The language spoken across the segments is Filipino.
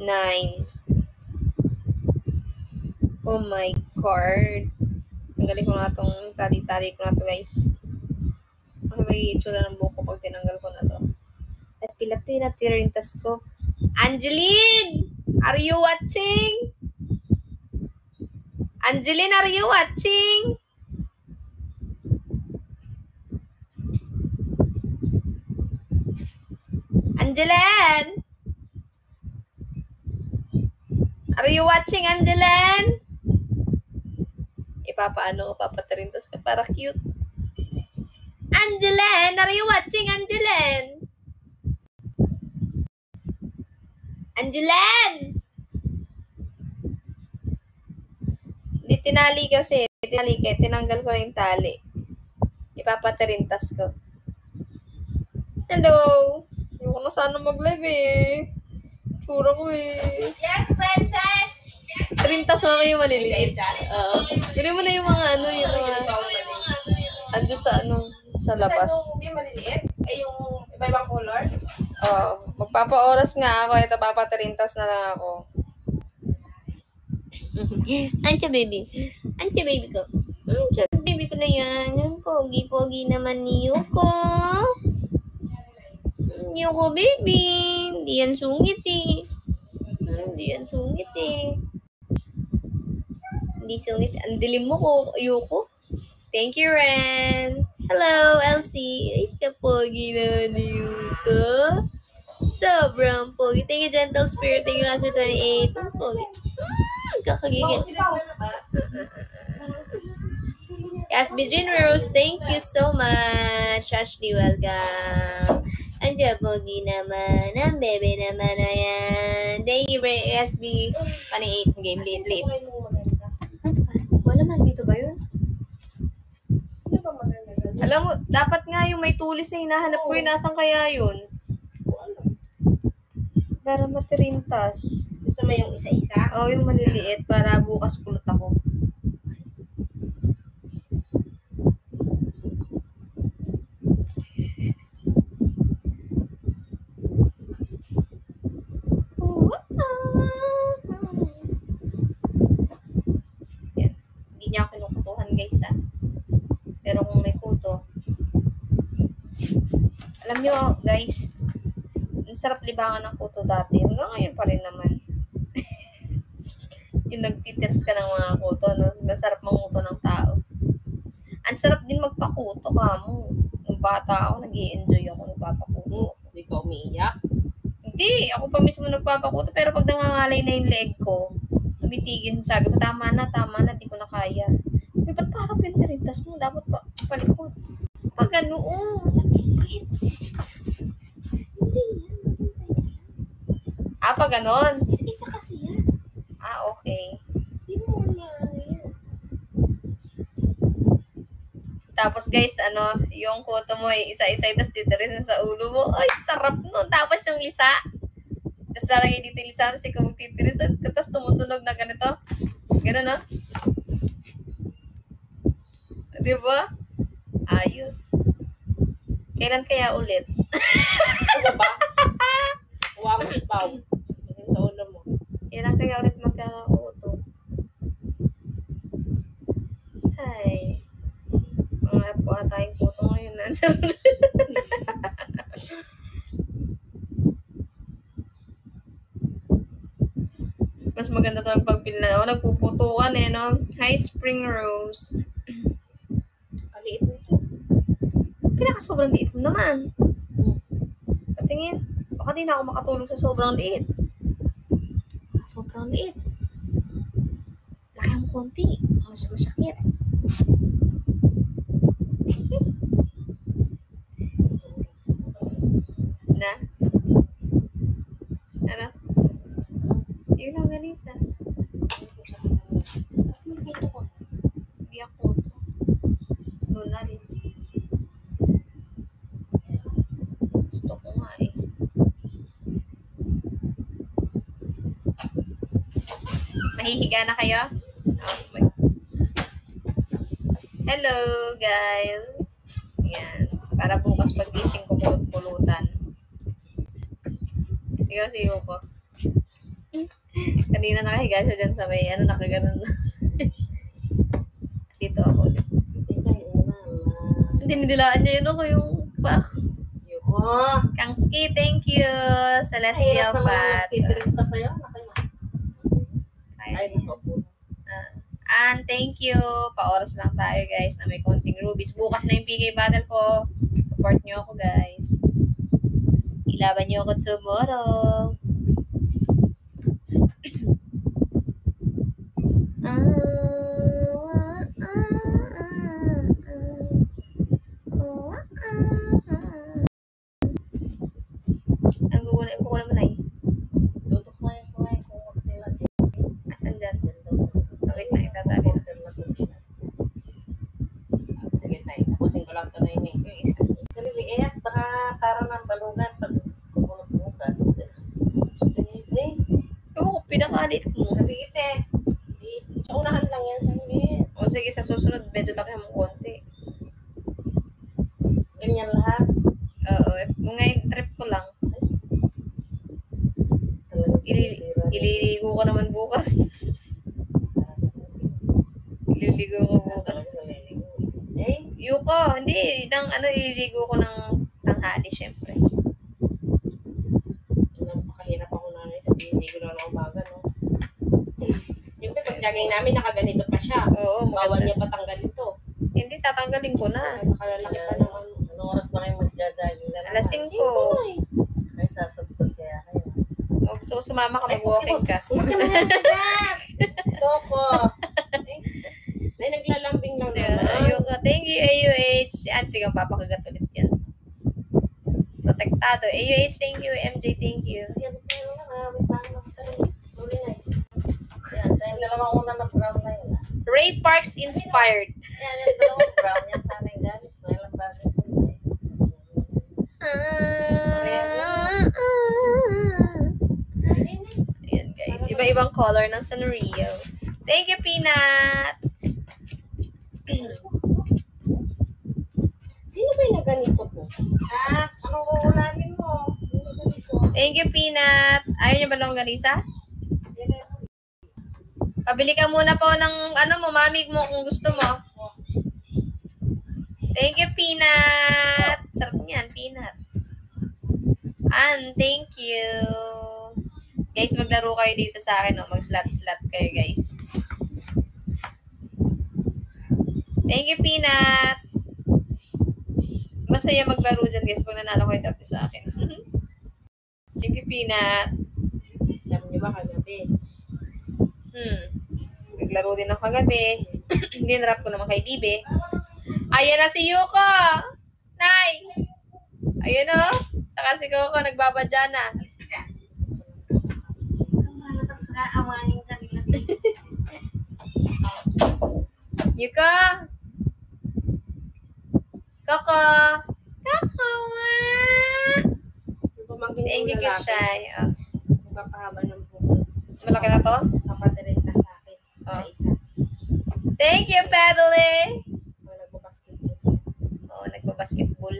9. Oh my God. Tanggalin ko na itong tali-tali ko na to, guys. Ano ba yung itsura ng buko pag tinanggal ko na to? At pila-pila tirintas ko. Angeline! Are you watching? Angeline, are you watching? Angeline! Are you watching, Angeline? Papatirintas ka para cute. Angeline! Are you watching, Angeline? Angeline! Hindi tinali kasi. Tinanggal ko na yung tali. Ipapatirintas ko. Hello! Ayoko na sana mag-live eh. Tsura ko eh. Yes, princess! Trintas mo kayo maliliit. Oo. Bili mo na yung mga yung mga ando sa labas. Yung maliliit? Ay, yung iba-ibang color? Oo. Magpapa-oras nga ako. Ito, papatirintas na lang ako. Ancha baby ko. Ancha baby ko na yan. Ang pogi-pogi naman ni Yuko. Yuko baby. Hindi yan sungit eh. Hindi sungit. Ang dilim mo ko, Yuko. Thank you, Ren. Hello, Elsie. Ay, kapogi naman ni Yuko. Sobrang pogi. Thank you, Gentle Spirit. Thank you, Answer 28. Ang pogi. Kakagigil. Yes, Bijin Rose, thank you so much. Ashley, welcome. Andiyan, pogi naman. Ang bebe naman na yan. Thank you, SB. 28 game late. Wala man, dito ba yun? Alam mo, dapat nga yung may tulis na hinahanap ko yun. Nasaan kaya yun? Para matirintas. Gusto mo yung isa-isa? Oo, yung maliliit para bukas kulot ako. Yan. Hindi niya ako kinukutuhan, guys, ah. Pero kung may kuto. Alam niyo, guys, ang sarap libangan ng kuto dati. Hanggang ngayon pa rin naman. Yung nagtitirs ka ng mga kuto, no? Masarap manguto ng tao. Ang sarap din magpakuto ka mo. Nung bata ako, nag-i-enjoy ako nagpapakuto. Hindi ka umiiyak? Hindi, ako pa mismo nagpapakuto. Pero pag nangangalay na yung leg ko, tumitigil. Sabi ko, tama na, di ko na kaya. May ba't parang pintirintas mo? Dapat pa palikod. Pag ano, masakit. Hindi yan. Pag ganon. Isa-isa kasi yan. Okay. Hindi mo na yan. Tapos guys, yung kuto mo isa-isa, tapos titirisin sa ulo mo. Ay, sarap nun. Tapos yung lisa. Tapos lalagay dito yung lisa, tapos ikaw magtitiris. Tapos tumutunog na ganito. Ganun, no? Diba? Ayos. Kailan kaya ulit? Ano ba? Huwag mo ipaw. Sa ulo mo. Kailan kaya ulit magkakakuto? Ay. Mga po tayong kuto ngayon. Mas maganda to ng pagpili na. Nagpuputukan eh, no? Hi, Spring Rose. Kaliit mo ito. Pinaka-sobrang liit mo naman. Patingin. Baka di na ako makatulog sa sobrang liit. Sobrang liit. Laki mo konti. Mas masakit. Na? Ano? Yun lang ganisa. Hindi ako. Lunal. Gusto ko nga eh. Mahihiga na kayo? Hello, guys. Yan. Para bukas pag-gising ko kulot-kulutan. Ikaw si Yuko. Kanina nakahiga siya dyan sa may, nakaganon. Dito ako. Dinidilaan niya yun ako yung back. Yuko. Kangski, thank you. Celestial Pat. Titrim pa sa'yo. Ay, And thank you. Pa-oras lang tayo guys na may konting rubies. Bukas na yung PK battle ko. Support nyo ako guys. Ilaban nyo ako tomorrow. Ang kukunin mo na eh. Tutok mo yung kumain kung magtila. Asan dyan? Wait na, itatali na. Sige tayo. Tapusin ko lang ito na yun eh. Yung isa. Kaliliit, baka parang ng balungan pag kumunot bukas. Eh, Oo, pinakalit mo. kaliit eh. Sa unahan lang yan, saglit. O sige, sa susunod, medyo laki mo konti. Ganyan lahat. Oo, ngayon trip ko lang. Talaga sinisira. Ililigo ko naman bukas. Ililigo ko bukas. Eh, Yuko, hindi. Ililigo ko ng tanghali, syempre. napakahirap ako na rin kasi hindi ko na ng umaga, no? Siyempre, pag jogging namin, nakaganito pa siya. Oo, Bawal maganda. niya patanggalin to. Hindi, tatanggalin ko na. Nakalalaki pa naman. Anong oras ba kayo magja-jogging na? Alas 5. Ay, sasadsad kaya kayo. So, sumama ka, mag-walking ka. Huwag ka naman tigas! Toko! Ay, naglalambing lang naman. Yuko, thank you, AUH. Si Angie, kang papakagat ulit yan. Protektado. AUH, thank you. MJ, thank you. Yan, pero wait lang. Sorry na. Yan, sa yung dalawang una na brown na yun. Ray Parks inspired. Yan, yung dalawang brown yan. Sana yung galit. Walang bagay po. Ayan guys, iba-ibang color ng Sanrio. Thank you, Peanut! Sino ba yung naganito po? Anong uulanin mo? Thank you, Peanut! Ayaw niyo ba longganisa? Pabili ka muna po ng mami mo kung gusto mo. Thank you, Peanut! Sarap niyan, Peanut. And thank you. Guys, maglaro kayo dito sa akin, mag-slot-slot kayo, guys. Thank you, Peanut. Masaya maglaro dyan, guys, pag nanalo kayo tapos sa akin. Thank you, Peanut. Alam niyo ba kagabi? Naglaro din ako kagabi. Dinrap ko naman kay Bibe. Ayan na si Yuko! Nay! Ayan o. Saka si Coco, nagbabadya na. Malakas ka, awayin ka nila. Yuko! Coco! Coco! Thank you, Kid Shy. Oh. Magpapahaba ng buko. Malaki na to? Papatirin ka sa akin. Sa isa. Thank you, Pebble! Pag nagbabasketball. Oo, nagbabasketball.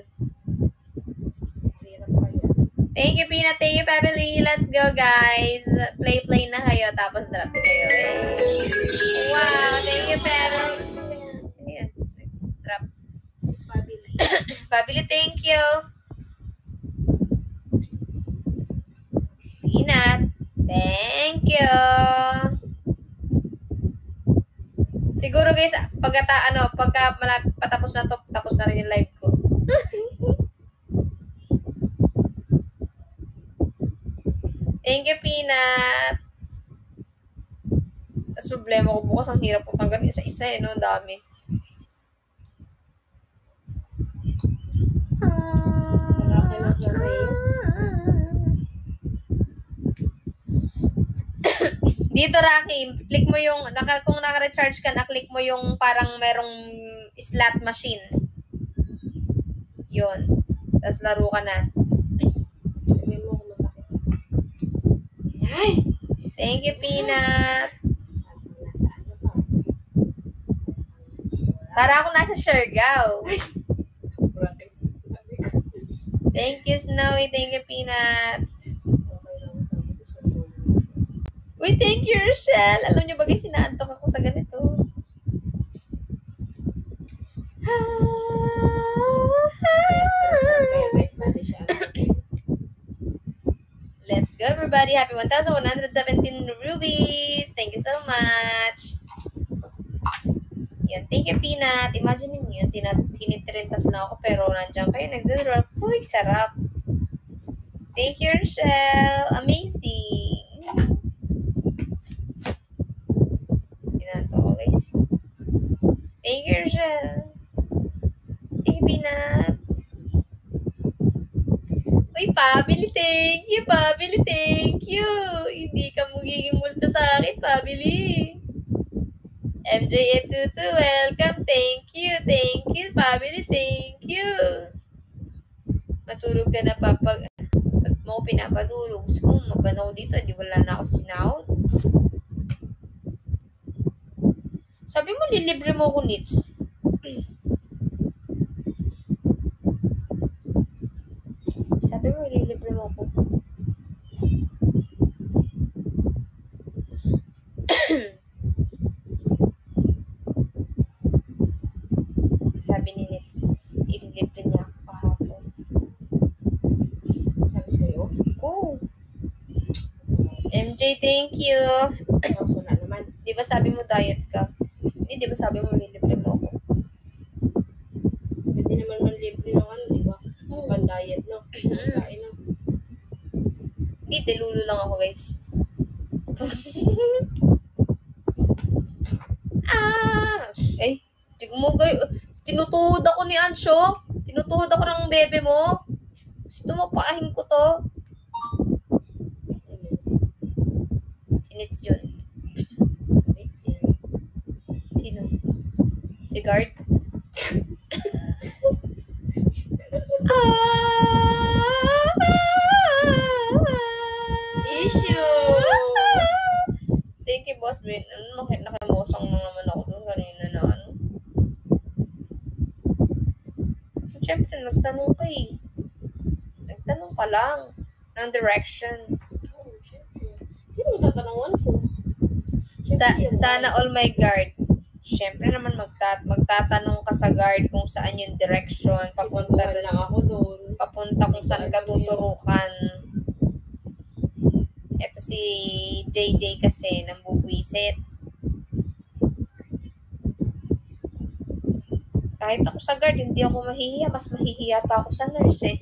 Hirap pa yan. Thank you, Peanut. Thank you, Pebble. Let's go, guys. Play na kayo, tapos drop kayo. Eh. Wow, thank you, Pebble. Sino yan? Drop. Si Pabili. Pabili, thank you. Peanut, thank you. Siguro guys, pagka patapos na to, tapos na rin yung live ko. Thank you, Peanut. Tapos problema ko bukas, ang hirap ko tanggalin isa-isa no? Ang dami. Dito, Rocky, click mo yung, kung naka-recharge ka, na-click mo yung parang merong slot machine. Yun. Tapos laro ka na. Sabihin mo kung masakit. Ay! Thank you, Peanut. Nasa ano pa? Para ako nasa Siargao. Thank you, Snowy. Thank you, Peanut. Uy, thank you, Rochelle. Alam niyo ba guys, sinaantok ako sa ganito. Kaya guys, bali siya. Let's go, everybody. Happy 1,117 rubies. Thank you so much. Yan. Thank you, Peanut. Imagine niyo, tinitrintas na ako, pero nandiyan kayo, nagdodrop. Uy, sarap. Thank you, Rochelle. Amazing. Pinanto ko, guys. Thank you, Rochelle. Thank you, Peanut. Uy, Pabili, thank you, Pabili, thank you. Hindi ka magiging multo sa akin, Pabili. MJ822, welcome, thank you, Pabili, thank you. Matulog ka na, Papa. Ba't mo ko pinapatulog? Gusto mo, mabanaw dito, di wala na ako sinahod. Sabi mo, lilibre mo ako, Nits. Sabi mo, lilibre mo ako. Sabi ni Nits, ililibre niya ako kahapon. Sabi sa'yo? Oh. MJ, thank you. Kaso na naman. Di ba sabi mo diet ka? Hindi, di ba sabi mo lilibre mo ako? Pwede naman manlibre ng ano, di ba? Pan-diet, no? Kain, no? Hindi, delulo lang ako, guys. Ay, tignan mo, guys. Tinutuhod ako ni Ansyo. Tinutuhod ako ng bebe mo. Gusto mo, paahin ko to. Sinits yun. Sino? Si Guard? Issue! Thank you, Boss Ben. Nakamosang na naman ako doon kanina na ano. Siyempre, nagtanong ka eh. Nagtanong ka lang ng direction. Oh, syempre. Sino tatanungan ko? Sana all my guard. Siyempre naman magtatanong ka sa guard kung saan yung direction. Papunta doon. lang ako doon. Papunta kung saan ka tuturukan. Ito si JJ kasi nambubwisit. Kahit ako sa guard, hindi ako mahihiya. Mas mahihiya pa ako sa nurse eh.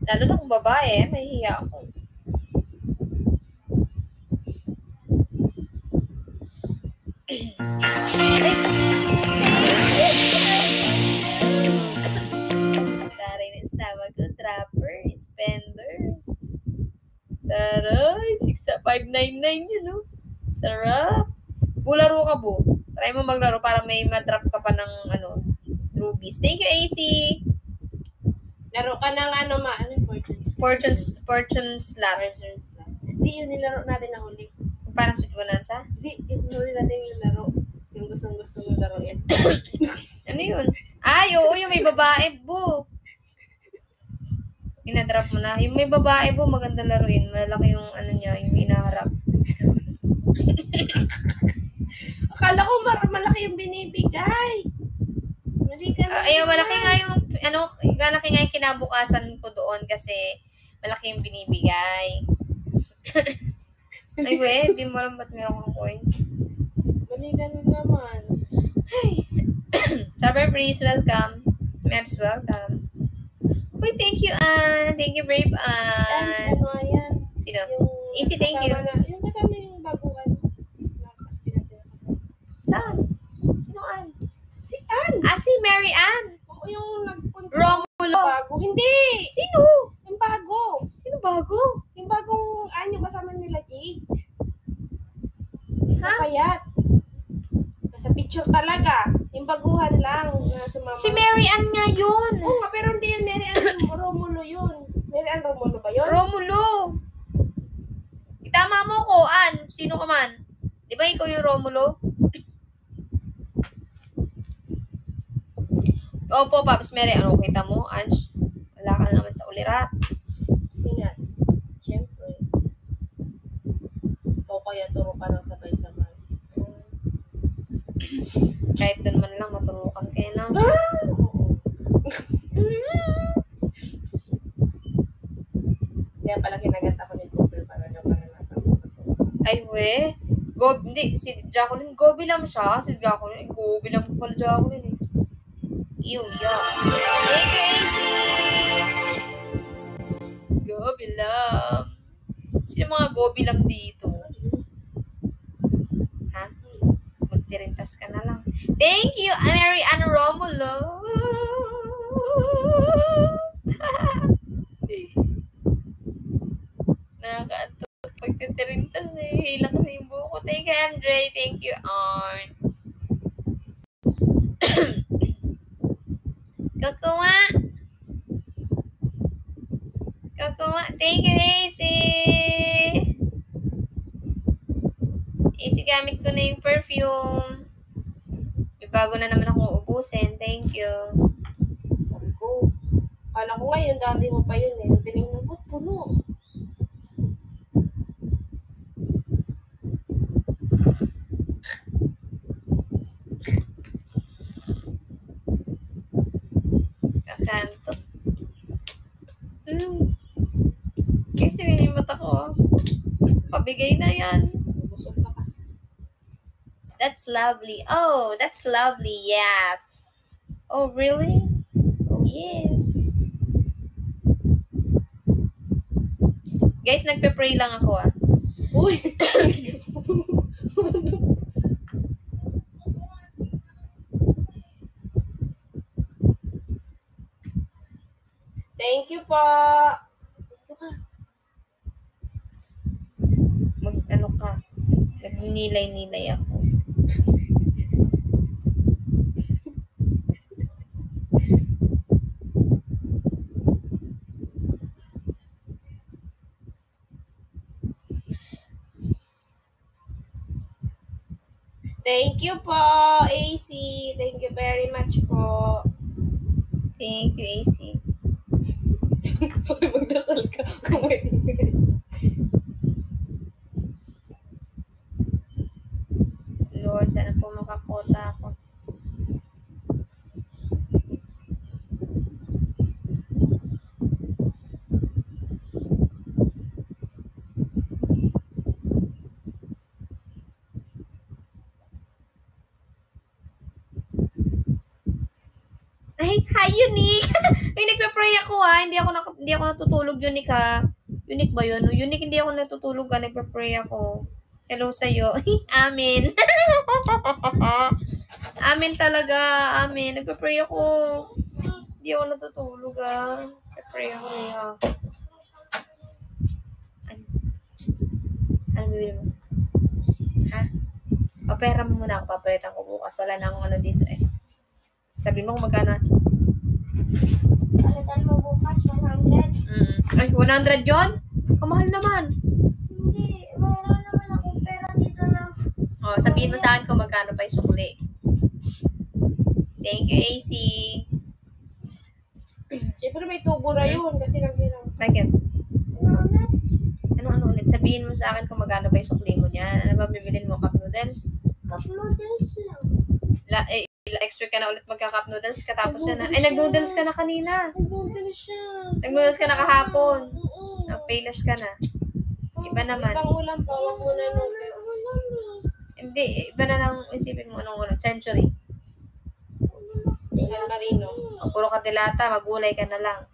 Lalo na kung babae, mahihiya ako. Taray na sawa ko, trapper, spender. Taray, 599 yun, no? Sarap. Bularo ka, Bu. Try mo maglaro para may madrop ka pa ng, rubies. Thank you, AC. Laro ka ng ano yung Fortune slot. Hindi yun nilaro natin na huli. Parang Sweet Bonanza? Hindi, huli natin yung laro. Yung gustong-gusto mo laruin. Ano yun? Ay, oo, yung may babae, Bu. Inadrop mo na. Yung may babae, Bu, maganda laruin. Malaki yung niya, yung inaharap. Akala ko malaki yung binibigay. Malaki nga yung kinabukasan ko doon kasi malaki yung binibigay. Ay, we, di mo alam ba't meron kang coins. Mali ganun naman. Ay. Cyber Breeze, welcome. Meps, welcome. Uy, thank you, Ann. Thank you, Brave Ann. Si ano yan? Sino? Yung Easy, thank you. Yung kasama yung baguhan. Saan? Sino Ann? Si Ann! Si Mary Ann. Oo, yung nagpunta. Romulo. Bago. Hindi! Sino? Yung bago. Sino bago? Yung bagong Ann, yung kasama nila Jake. Ha? Payat. Nasa picture talaga. Yung baguhan lang na sumama. Si Mary Ann nga yun. Oo nga, pero hindi yun Mary Ann Romulo yun. Mary Ann Romulo ba yun? Romulo. Itama mo ko, Ann. Sino ka man? Di ba ikaw yung Romulo? Opo, Paps Mary. Ano kita mo, Ange? Wala ka naman sa ulirat. Singat. Siyempre. kaya turo ka ng sabay-sabay. Kahit doon man lang maturukan kayo, no? Kaya pala kinagat ako ni Google para daw para nasa ako. Ay, we. Hindi. Si Jacqueline, Gobi lang siya. Si Jacqueline, Gobi lang pala Jacqueline eh. Ew, yeah. Thank you, AC! Gobi lang. Sino mga Gobi lang dito? Ha? Magtirintas ka na lang. Thank you, Mary Ann Romulo. Nakakaantok. Pagtitirintas na hihila kasi yung buko. Thank you, MJ. Thank you, Arn. Kukuha. Kukuha. Thank you, AC. AC, gamit ko na yung perfume. May bago na naman akong ubusin. Thank you. Sabi ko, kala ko ngayon, dati mo pa yun eh. Tinignan ko, puno. Kakanto. Kasi rin yung mata ko. Pabigay na yan. Busog ka kasi. That's lovely. Oh, that's lovely. Yes. Oh, really? Oh, yes. Guys, nagpe-pray lang ako ah. Uy! Thank you po. Ano ka? Nagninilay-nilay ako. Thank you po, AC. Thank you very much po. Thank you, AC. Magdasal ka. Lord, sana po makakota ako. Ay, hi, Unique! Ay, nagpe-pray ako ah. Hindi ako natutulog, Unique ha. Unique ba yun? Unique, hindi ako natutulog ha. Nagpe-pray ako. Hello sa'yo. Amen. Amen talaga. Amen. Nagpe-pray ako. Hindi ako natutulog ha. Nagpe-pray ako ha. Ano bibili mo? Ha? Opera mo muna ako. Papalitan ko bukas. Wala na akong ano dito eh. Sabi mo kung magkano. Palitan mo bukas, 100. Ay, 100 yon? Kamahal naman. Hindi, mayroon naman akong pera dito na. Oh, sabihin mo sa akin kung magkano pa yung sukli. Thank you, AC. Siyempre may tubo na yun kasi naghiram. Bakit? Ulit. Ano ulit? Sabihin mo sa akin kung magkano pa yung sukli mo niyan. Ano ba bibilin mo? Cup noodles? Cup noodles lang. Expect ka na ulit magka-cup noodles katapos yan na. Ay, nag-noodles ka na kanina. Nag-noodles siya. Nag-noodles ka na kahapon. Oo. Nag-payless ka na. Iba naman. Pang ulam pa, wag mo na noodles. Hindi, iba na lang isipin mo anong ulam. Century. San Marino. O, puro ka dilata, magulay ka na lang.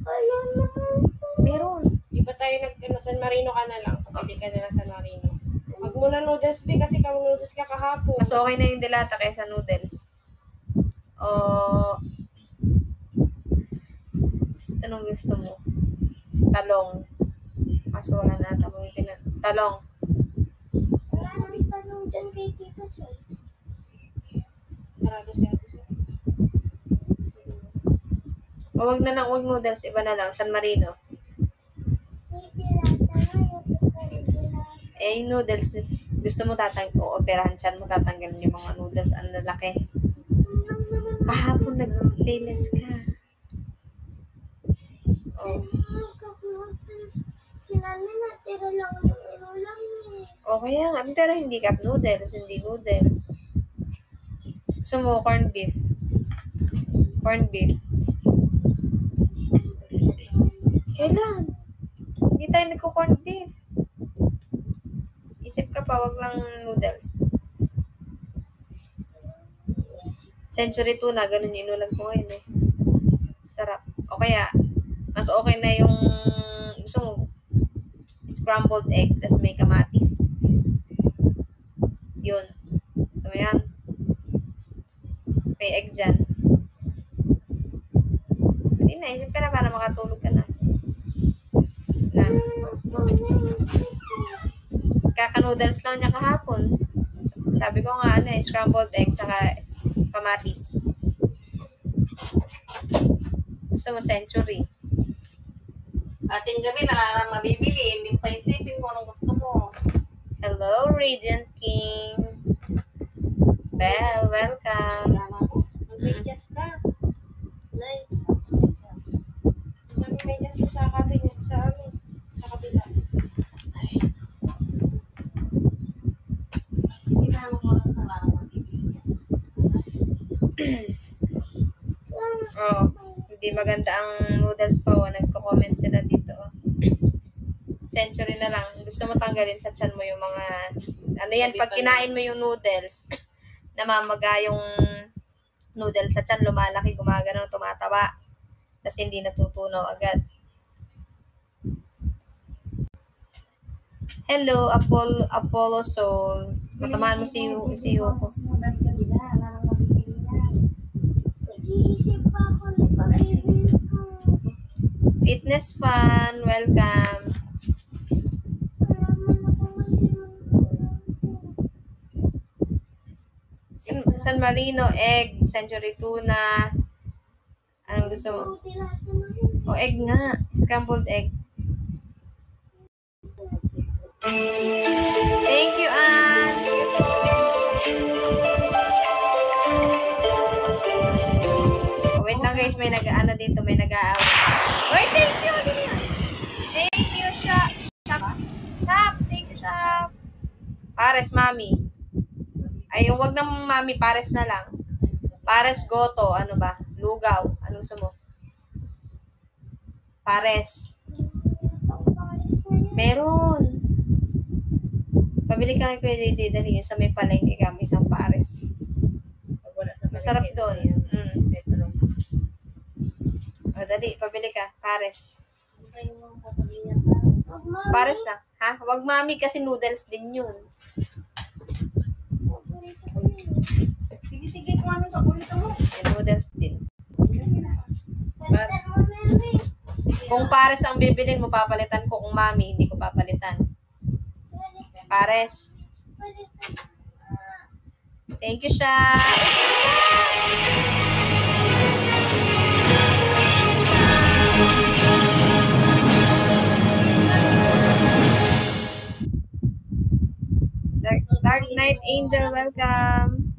Wala naman. Meron. Di ba tayo San Marino ka na lang? Pagpili ka na lang San Marino. Wag mo na noodles, be, kasi kang noodles ka kahapon. Mas okay na yung dilata kaysa noodles. O, anong gusto mo? Talong. Kaso wala na ata kung talong. Wala nang tanong dyan kay Tita Sol. Sarado siya. O, wag noodles. Iba na lang. San Marino. Sige, lata na yung dilata. Eh, yung noodles, gusto mo operahan siya mo tatanggalin yung mga noodles. Ang lalaki. Kahapon nag-playlist ka. Oh. Cup noodles. Si Nani natira lang yung ulam niya. O kaya nga, pero hindi cup noodles, hindi noodles. Gusto mo corned beef? Corned beef. Kailan? Hindi tayo nagko-corned beef. Isip ka pa, wag lang noodles. Century tuna, ganun yung inulag ko ngayon eh. Sarap. O kaya, mas okay na yung gusto mo, scrambled egg, tas may kamatis. Yun. So, yan. May egg dyan. Hindi na, isip ka na para makatulog ka na. Na. Kaka-noodles lang niya kahapon. Sabi ko nga, scrambled egg, tsaka kamatis. Gusto mo century? Ating gabi, nalarang mabibili. Hindi pa isipin mo anong gusto mo. Hello, Radiant King. Belle, welcome. Salamat po. Mag-medyas ka. Nay. Kami medyas ko sa cabinet sa amin. Sa kabila. Sige na, mga sarang mabibili. Oh, hindi maganda ang noodles pa. Oh. Nagko-comment sila dito. Oh. Century na lang. Gusto mo tanggalin sa tiyan mo yung mga... Ano yan, pag kinain mo yung noodles, namamaga yung noodles sa tiyan, lumalaki, gumagano, tumataba. Tapos hindi natutunaw agad. Hello, Apollo Soul. Matamaan mo si Yoko. Nalarang mabibili yan. Nag-iisip pa ako na pamilin ko. Fitness Fun, welcome. Wala man ako ngayon. San Marino, egg, century tuna. Anong gusto mo? Buti lahat naman. O, egg nga. Scrambled egg. Thank you, Ann. Oh, wait lang guys, may nag-ano dito, may nag-aaway. Wait, thank you! Thank you, Shop. Thank you, Shop. Pares, Mami. Ay, yung wag ng Mami, pares na lang. Pares, goto. Ano ba? Lugaw. Ano gusto mo? Pares. Meron. Pabili ka kay Kuya JJ, dali yung sa may palengke ka, may isang pares. Pag wala sa Masarap palengke, doon. yan. Ito lang. O, dali, pabili ka. Pares. Ano kayo mga sasabihin niya? Wag mo. Pares na. Ha? Wag Mami kasi noodles din yun. Paborito ko yun. Sige, kung anong paborito mo. Yung noodles din. Palitan mo na yun eh. Kung pares ang bibilin mo, papalitan ko. Kung Mami, hindi ko papalitan. Pares. Palitan. Thank you, Sha. Dark Knight Angel, welcome.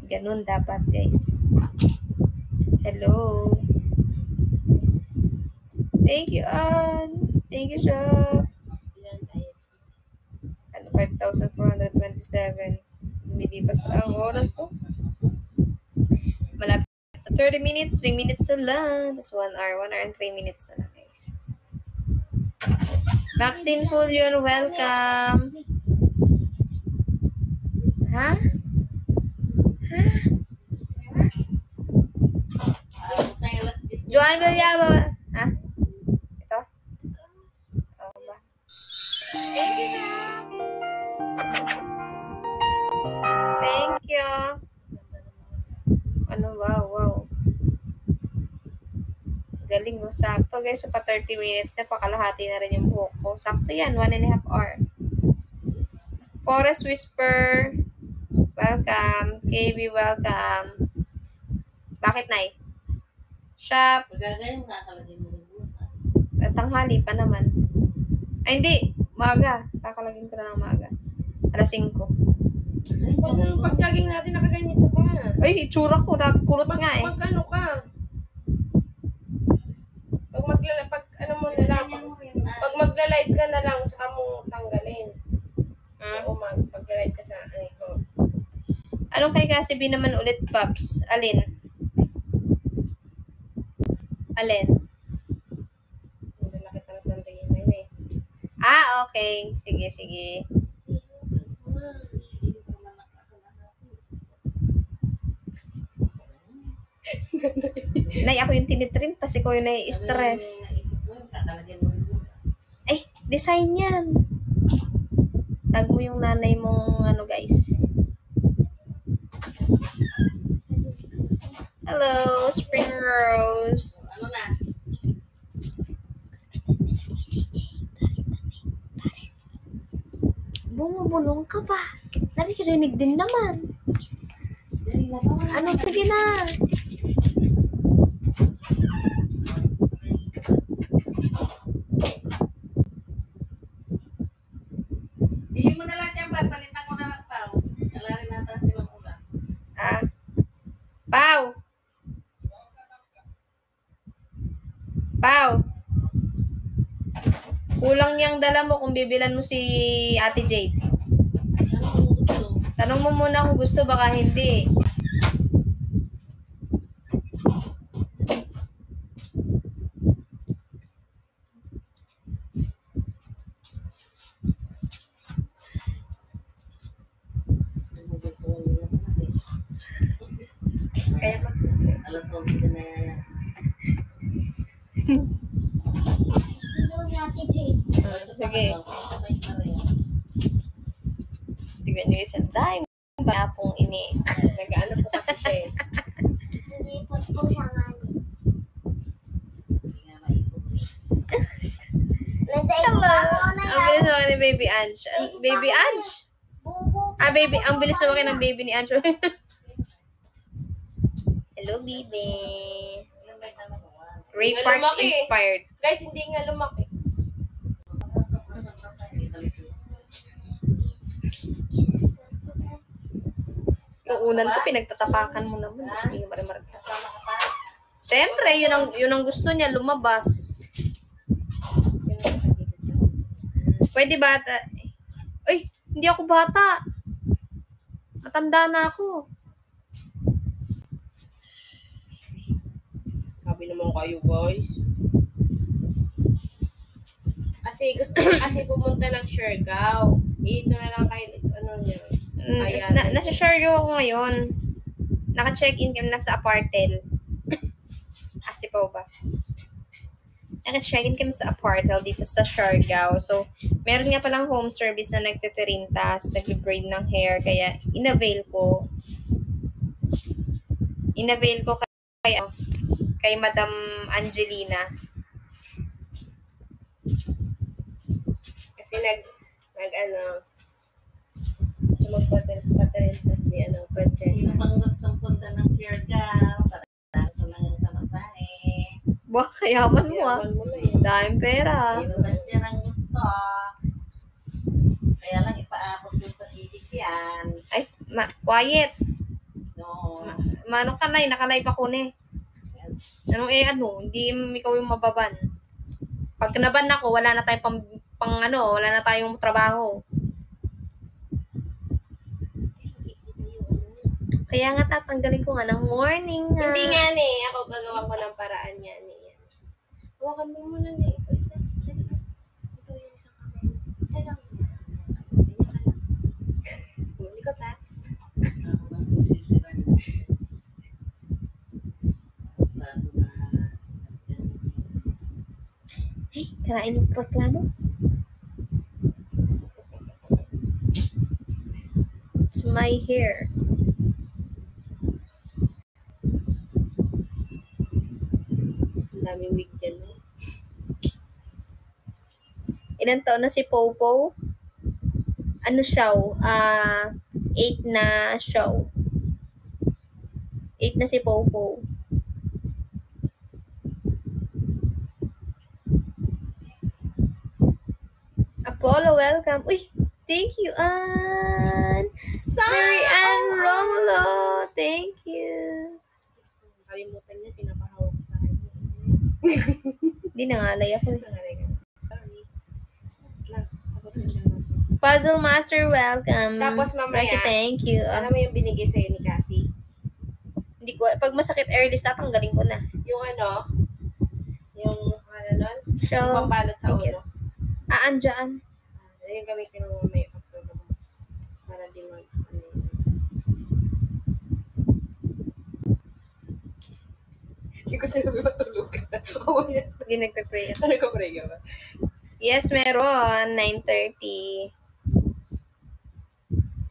Ganun dapat, guys. Hello. Thank you, Ann. Thank you, Shop. Yan, ayos. Ano, 5,427. Milipas ang oras ko. Malapit. 30 minutes, 3 minutes na lang. That's 1 hour. 1 hour and 3 minutes na lang, guys. Maxine Fullion, welcome. Ha? Ha? Ayaw tayo alas 10. Joan Villaba. Ha? Ito? Oo ba? Thank you. Thank you. Ano, wow. Galing, oh. Sakto, guys. So, pa 30 minutes na, pakalahati na rin yung buhok ko. Sakto yan, 1.5 hour. Forest Whisper, welcome. KB, welcome. Bakit, Nay? Shop, Magagayon, kakalagay mo rin bukas. tanghali pa naman. Ay, hindi. Maaga. Kakalagin ko na ng maaga. Alas 5. Ay, Diyos ko. Pag jogging natin, nakaganito ka. Ay, itsura ko. Kulot nga eh. Pag ano ka. magla-live ka na lang, saka mo tanggalin. Hmm? Oo, pag-live ka sa ko. Anong kay kasi B naman ulit, Paps? Alin? Alin? Nagdala kita ng sandayin na yun eh. Ah, okay. Sige, sige. Nay, ako yung tinitrim, tas ikaw yung nai-stress. Naisip mo, kakalagyan mo yung Eh, design yan. Tag mo yung nanay mong ano, guys. Hello, Spring Rose. ano na? Bumubulong ka ba? Naririnig din naman. Ano, sige na. Bili mo na lang dyan, palitan ko na lang pao. Wala rin nata silang ulam. Ah. Pau. Pau. Kulang niyang dala mo kung bibilan mo si Ate Jade. Ano mo gusto? Tanong mo muna kung gusto, baka hindi. Kaya mas, Alas 11 na yan. Hello, Ate Jade. Sige. Tignan niyo yung sanday. Ba pong ini. nag-ano po kasi siya eh. Nilipot ko siya nga. Hindi nga maipot. Hello. Ang bilis naman ni Baby Ange. Baby Ange? Bubo. Ah, baby. Ang bilis naman ng baby ni Ange. Hello, baby. Ilan ba yung tanong mo? Ray Hindi nga Parks lumaki. inspired. Guys, hindi nga lumaki. Yung unan ko, pinagtatapakan mo naman. Gusto niyo marimar. Kasama ka pa? Siyempre, yun ang gusto niya, lumabas. Pwede bata. Ay, hindi ako bata. Matanda na ako. Sabi naman kayo guys. Kasi pumunta ng Siargao. Ito na lang kayo, ano niya. Ayan. Nasa Siargao ako ngayon. Naka-check-in kami na sa apartel. Kasi po ba? Naka-check-in kami sa apartel dito sa Siargao. So, meron nga palang home service na nagtitirintas, nag-braid ng hair. Kaya, inavail ko kay Madam Angelina. Kasi magpatirintas ni prinsesa. Sino pang gustong punta ng Siargao? Parang ko lang yung tamasahe. Buwak, kayaman mo ah. Yaman mo na eh. Daming pera. Sino ba dyan ang gusto? Kaya lang ipaabot ko sa idik yan. Ay, quiet. No. Manong kanay, nakalive ako ni. Hindi ikaw yung mababan. Pag naban ako, wala na tayong wala na tayong trabaho. Kaya nga tatanggalin ko nga ng morning nga. Hindi nga ni, ako gagawa ko ng paraan nga ni. Hawakan mo muna ni. Ito isa. Dali. Ito yung isang kamay. Isa lang. Ganyan ka lang. Likot ha. Sisiran. Sado na. Hey, karain yung proklamo. It's my hair. Ang daming wig dyan. Ilan taon na si Popo? Ano siya? 8 na siya. 8 na si Popo. Apollo, welcome. Uy, thank you, Ann. Mary Ann Romulo, thank you. Kalimutan niya, pinapahawak ko sa kanya. Di nangalay ako eh. Sorry. Puzzle Master, welcome. Tapos mamaya, Rocky, thank you. Alam mo yung binigay sa'yo ni Cassie? Hindi ko, pag masakit early, tatanggalin ko na. Yung yung nun? So, Yung pambalot sa thank you. ulo. Andyan. Yung gamitin mo mamaya para di mag... Hindi ko sinabi matulog ka. Hindi nagpe-pray. Ano ka pray ka ba? Yes, meron. 9:30.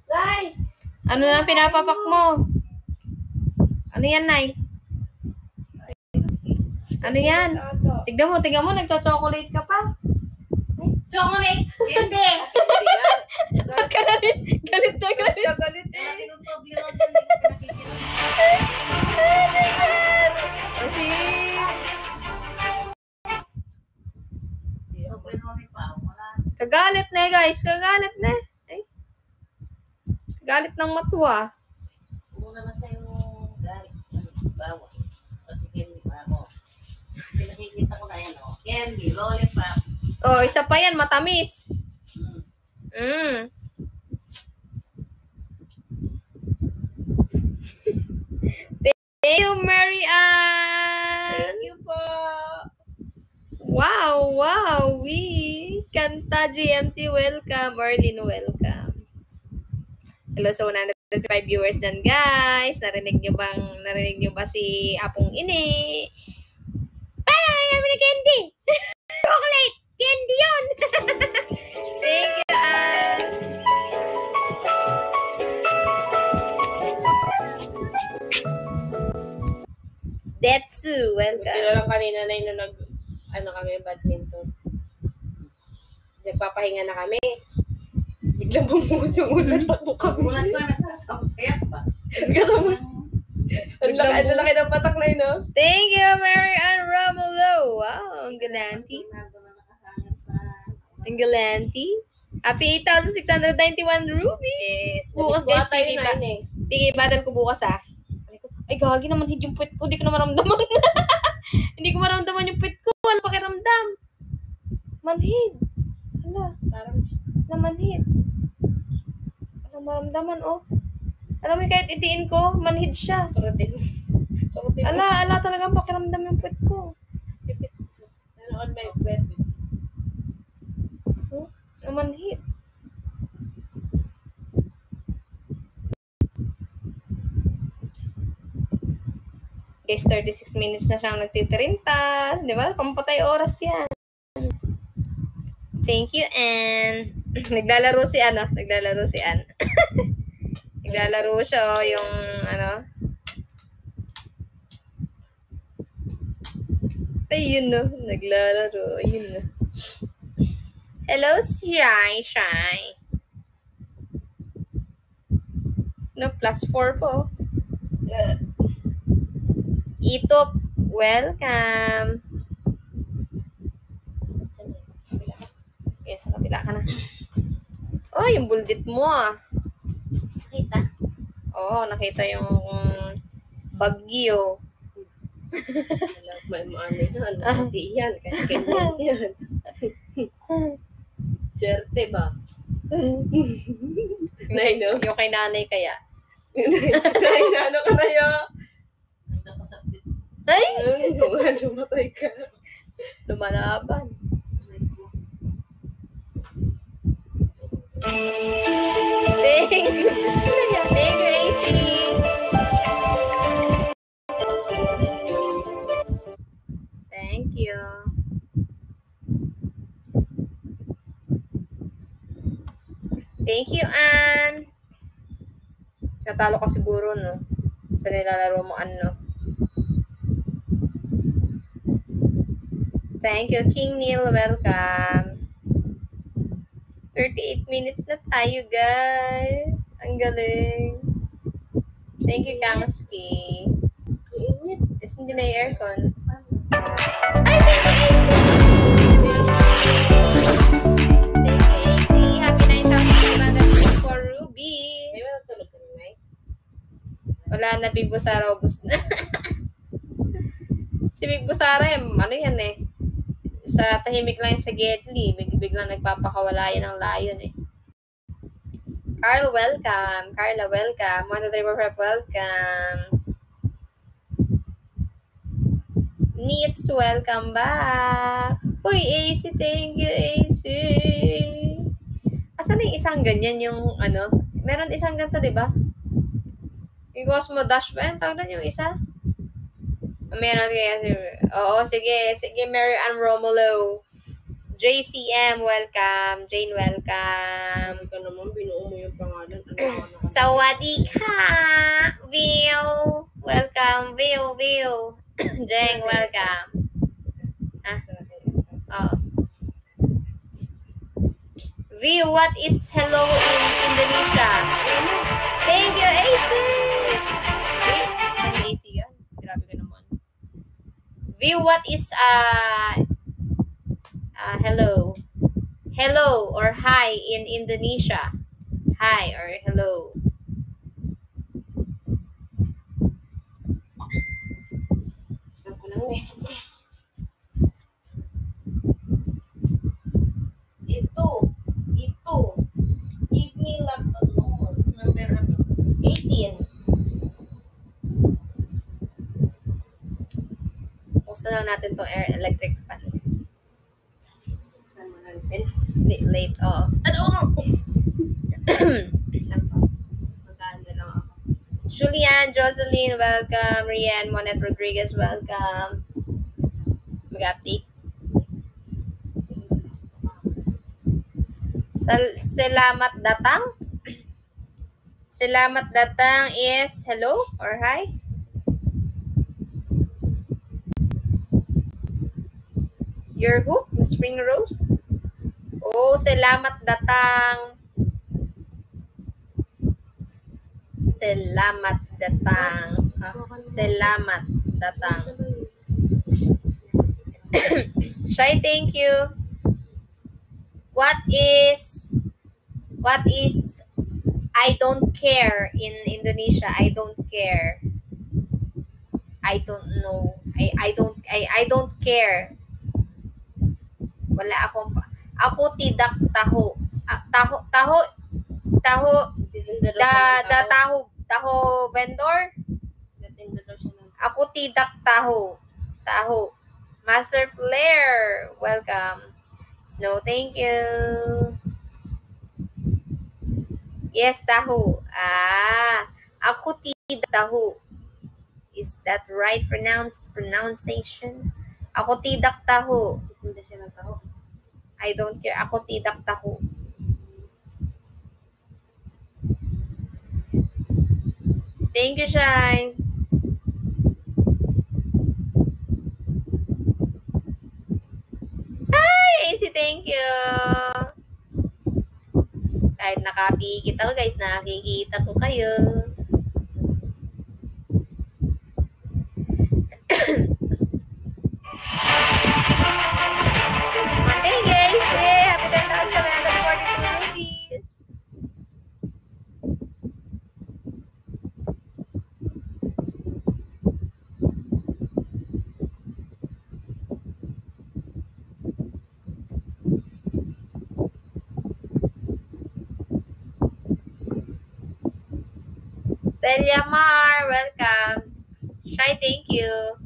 Nay! Ano na pinapapak mo? Ano yan, Nay? Ano yan? Tignan mo, nagto-chocolate ka pa. Chocolate! Hindi! Ba't ka na rin? Galit na galit. Galit eh. Laki ng Toblerone yan, hindi ko pinakikita. Kasi, Toblerone pa, wala. kagalit na guys. Kagalit na. Ay. Galit ng matwa. Muna na tayong galit. Bawa. Kasi candy pa ako. Pinakikita ko na yan, oh. Candy, lollipop. Oh, isa pa yan. Matamis. Mm. Thank you, Mary Ann. Thank you po. Wow. Kanta GMT, welcome. Arlene, welcome. Hello sa 105 viewers dyan, guys. Narinig nyo ba si Apong Ini? Parang kami na candy. Chocolate. Candy yun. Thank you, Ann. Detsu, welcome. Buti na lang kanina na yung kami, badminton. Nagpapahinga na kami. Biglang bumuhos yung ulan. Takbo kami. Ulan ko, nasasampayat pa. Ang laki ng patak na yun, no? Thank you, Mary Ann Romulo. Wow, ang galanti. Ang galanti. Happy 8,691 rupees. Bukas, guys, PK battle ko bukas, ah. Ay, gagi naman hit yung puwit ko. Hindi ko na maramdaman. Hindi ko maramdaman yung puwit ko. Wala pakiramdam. Manhid. Hala, Parang namanhid. Wala maramdaman, oh. Alam mo, kahit itiin ko, manhid siya. protein. Ala talagang pakiramdam yung puwit ko. On my bed. Namanhid. Guys, 36 minutes na siyang nagtitirintas. Di ba? Pampatay oras yan. Thank you, Ann. Naglalaro si Ann. Naglalaro siya, oh, yung, Ayun, no. Naglalaro. Ayun, no. Hello, Shy. No, +4 po. Itop, welcome. Yes, sa kabila ka na. Oh, yung buldit mo, ah. Nakita? Oo, nakita yung bagyo. May ano, hindi yan. Kasi ganyan yan. Swerte ba? Nay, no? Yung kay nanay kaya. Nay, ano ka na yun? Napasapit. Ay! Lumatay ka. Lumalaban. Thank you. Thank you, AC. Thank you. Thank you, Ann. Natalo ka siguro, no? Sa nilalaro mo, ano? Thank you, King Neil. Welcome. 38 minutes na tayo, guys. Ang galing. Thank you, Kangski. Init. Is hindi na yung aircon. Ay, thank you, AC! Thank you, AC. Happy 9,504 rubies. Di ba natulog ka na, Nay? Wala na, Big Busara. Ubus na. Si Big Busara, ano yan eh. Sa tahimik lang sa Gedli. Biglang nagpapakawala yan ng lion eh. Carl, welcome. Carla, welcome. 1, 2, 3, 4, 5, welcome. Neats, welcome back. Uy, AC, thank you, AC. Asan na yung isang ganyan yung ano? Meron isang ganito, di ba? Yung Cosmo Dash ba? Ang tawag na yung isa? Meron kaya si... Oo, sige. Sige, Mary Ann Romulo. JCM, welcome. Jane, welcome. Hindi ka naman, binuo mo yung pangalan. Ano ka Sawadee ka! View! Welcome, View, View. Jeng, welcome. Ah, oh. View, what is hello in Indonesia? Thank you, AC! Wait, saan yung AC yan? Grabe ka naman. View, what is hello? Hello or hi in Indonesia? Hi or hello. Saan ko lang eh. Ito. Give me love alone. Number 18. Buksan lang natin tong electric fan. Saan mo natin? Late, oh. Ano ako? Magkaan na lang ako. Julian, Jocelyn, welcome. Rian, Monet Rodriguez, welcome. Mag-update. Selamat datang. Selamat datang is hello or hi? Your hook, Spring Rose? Oh, selamat datang. Selamat datang. Selamat datang. Shai, thank you. What is I don't care in Indonesia? I don't care. I don't know. I don't care. Wala akong ako tidak tahu. Tahu tahu vendor. Natinda daw siya ng Ako tidak tahu. Master Flair, welcome. Snow, thank you. Yes, tahu. Ako tidak tahu. Is that right pronunciation? Ako tidak tahu. natinda siya ng tao. I don't care. Ako tidak tahu. Thank you, Shine. Hi, AC, thank you. Kahit nakapi kita ko, guys, nakikita ko kayo. Hey, guys. Hey, happy 10,742 rupees. Delia Mar, welcome. Shai, thank you.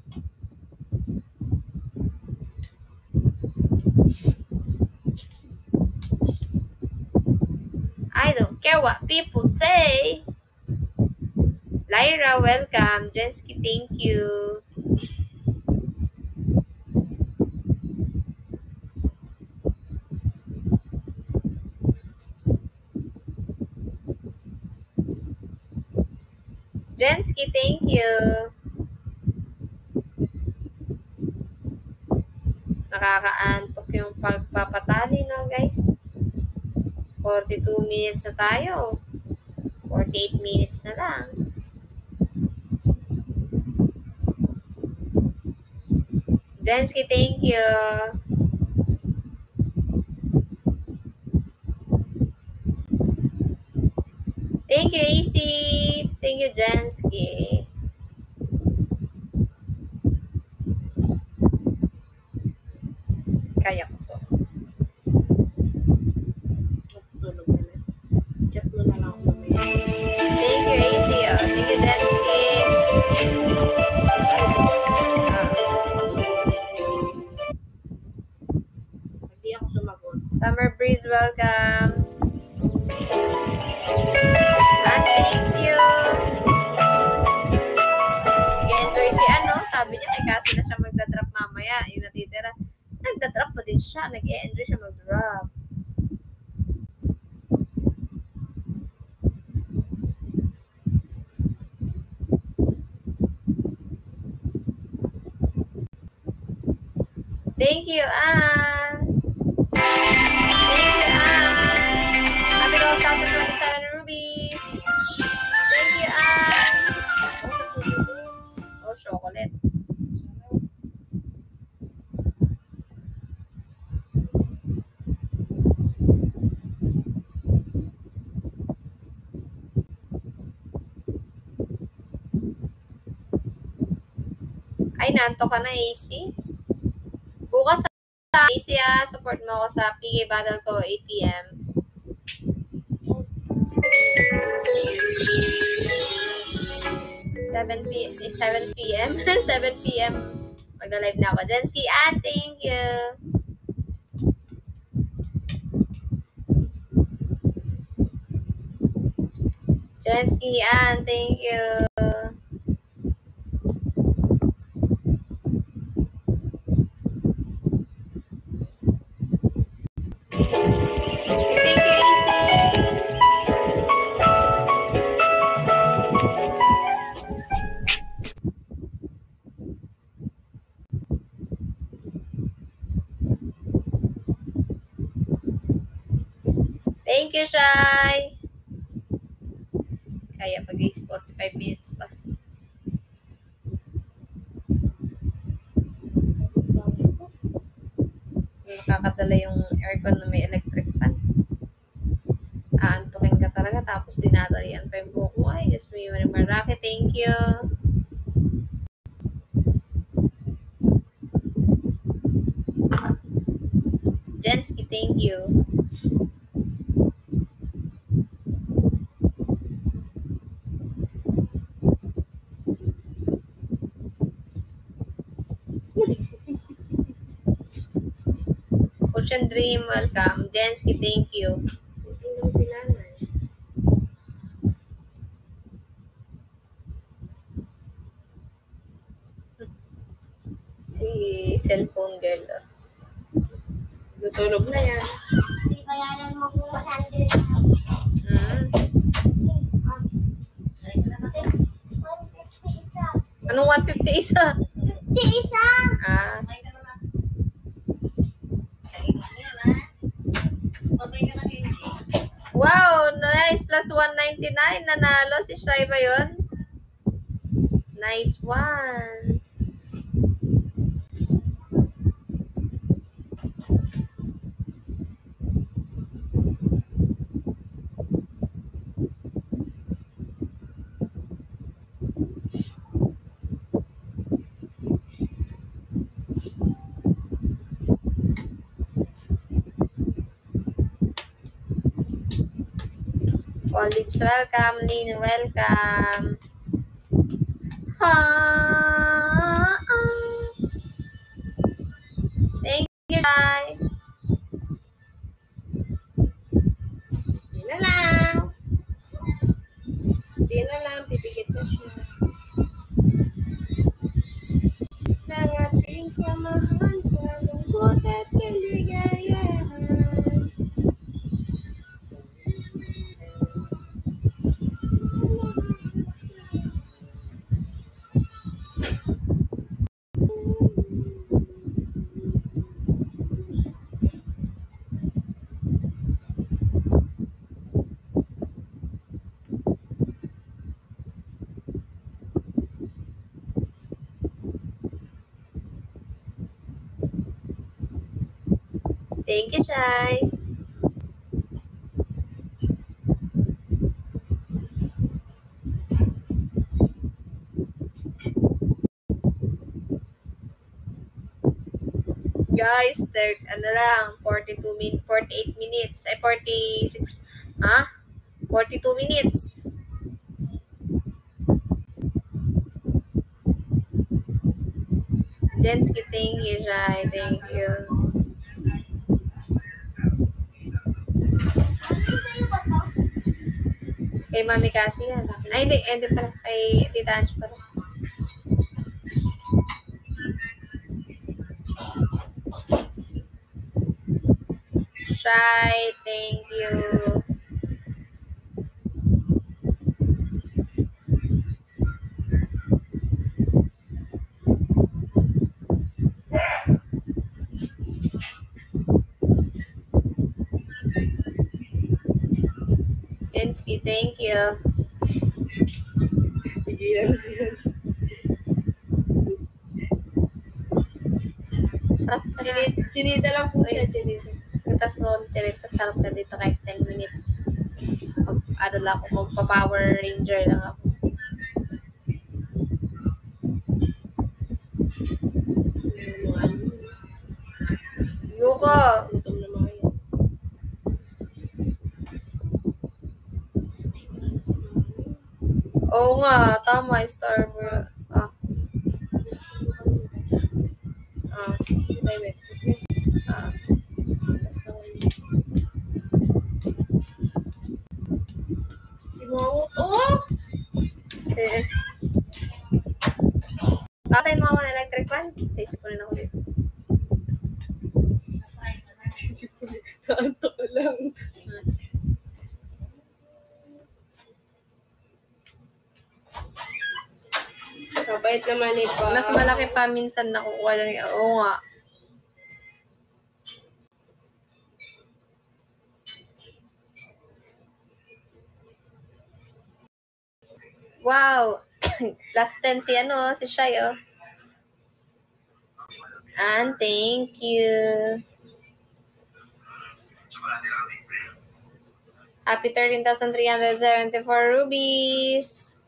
I don't care what people say. Lyra, welcome. Jensky, thank you. Jensky, thank you. Nakakaantok yung pagpapatali, no, guys? 42 minutes na tayo. 48 minutes na lang. Jensky, thank you. Thank you, AC. Thank you, Jensky. Kaya ko to. Natutulog na na. Chat mo na lang Hindi ako sumagot. Summer Breeze, welcome. And thank you. I-enjoy si sabi niya may kasi na siya magdadrop mamaya. Yung natitira. Nagdadrop pa din siya. Nag-enjoy siya mag-drop. Thank you, Anne. Thank you, Anne. Happy 2027 rubies. Thank you, Anne. Oh, chocolate. Ay, nanto ka na, AC. Bukas sa AC, support mo ako sa PK Battle ko, 8 p.m. 7 p.m. 7 p.m. Mag-live na ako. Jensky, thank you. Jensky, thank you. Thank you, AC. Thank you, Shai. Kaya pa guys, 45 minutes pa. Nakakadala yung aircon na may electric fan. Aantukin ka talaga, tapos dinadalian pa yung buhok mo. Ay, just may maraki. Thank you. Jensky, thank you. Ocean Dream, welcome. Jensky, thank you. Tingnan mo si nanay. Si cellphone girl. Natulog na yan. Hindi bayaran mo kung 100. Ay, wala na. 150 isa. Anong 150 isa? 50 isa! May ka na lang. Ay, yan na. Pabay ka na, Kenji. Wow, nice. Plus 199. Nanalo si Shai ba yun? Nice one. Olives, welcome. Lynn, welcome. Thank you, Shai. Di na lang. Di na lang. Pipigit na siya. Nang ating samahan sa lungkot at kaligayahan. Thank you, Shai. Guys, third, 48 minutes. Ay, 46. 42 minutes. Jensky, thank you, Jai. Thank you. Sa'yo ba to? Kay Mami Cassie yan. Ay, hindi pala. Kay Tita Ange pala. Shy, thank you. Jensky, thank you. Pigilan mo yan. Chinita lang po siya, chinita. Tapos mo, tapos sarap na dito kahit 10 minutes. Ano lang ako, magpa-Power Ranger lang ako. Yuko! Gutom na mga yan. Oo nga, tama, Starbucks. Ah. Wait. Ah. Si Mamo, oh! Eh. Tatay mo ako ng electric fan? Sa isip ko rin ako dito. Naantok ka lang. Kabait naman ni Pa. Mas malaki pa minsan nakukuha lang. Oo nga. Wow! Last 10 si si Shai, oh. And thank you. Happy 13,374 rubies.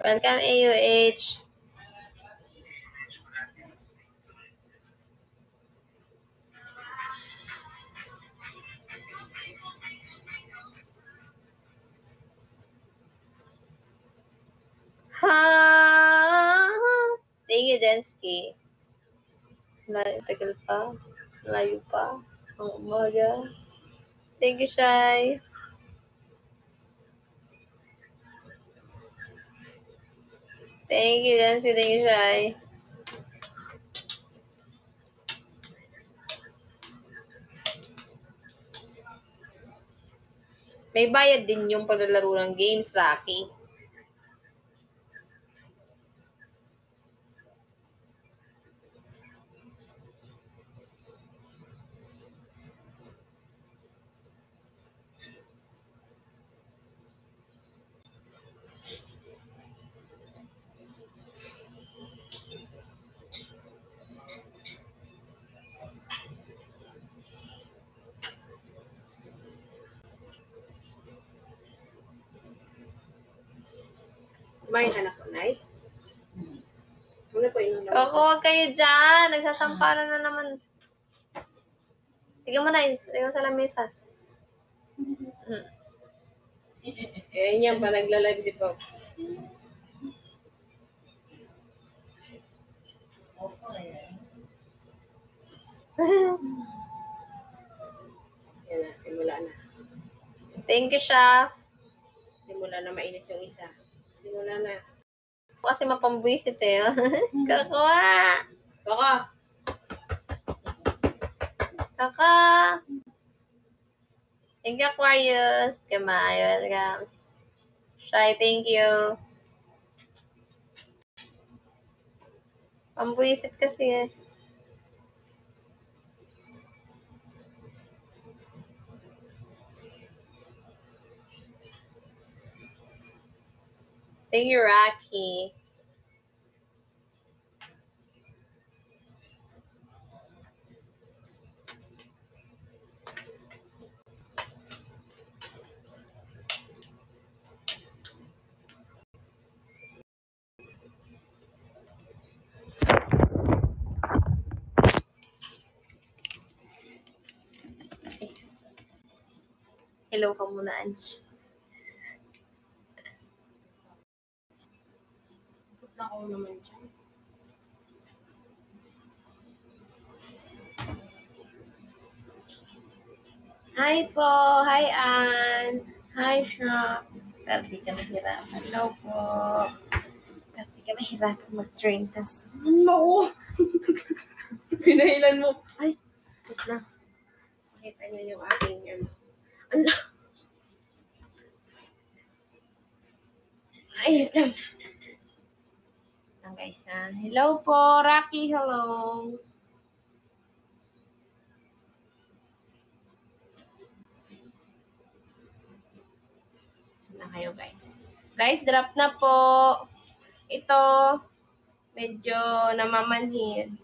Welcome, AUH. Thank you, Jensky. Tagal pa. Layo pa. Ang umaga. Thank you, Shai. Thank you, Jensky. Thank you, Shai. May bayad din yung paglalaro ng games, Rocky. Kumain ka na po, Nay? Muna po inom lang. Ako, huwag kayo dyan. Nagsasampalan na naman. Tignan mo na, tignan mo sa lamesa. Kaya niyan pa nagla-live si Pop. Yan na, simula na. Thank you, Chef. Simula na mainis yung isa. Simula na. Kasi mapambuisit eh. Kakuha! Kaka! Kaka! Thank you, Aquarius. Kamay, welcome. Shy, thank you. Pambuisit kasi eh. Thank you, Rocky. Hello ka muna, Ange. Putla ko naman dyan. Hi po! Hi, Ann! Hi, Shop! Pero di ka mahirapan. Hello po! Pero di ka mahirapan mag-train. Tas, Naku! Sinahilan mo. Ay, wait lang. Pakita niyo yung aking ano. Ano? Ay, wait lang. Guys, hello po, Rocky, hello. Na kayo, guys. Guys, drop na po. Ito, medyo namamanhid.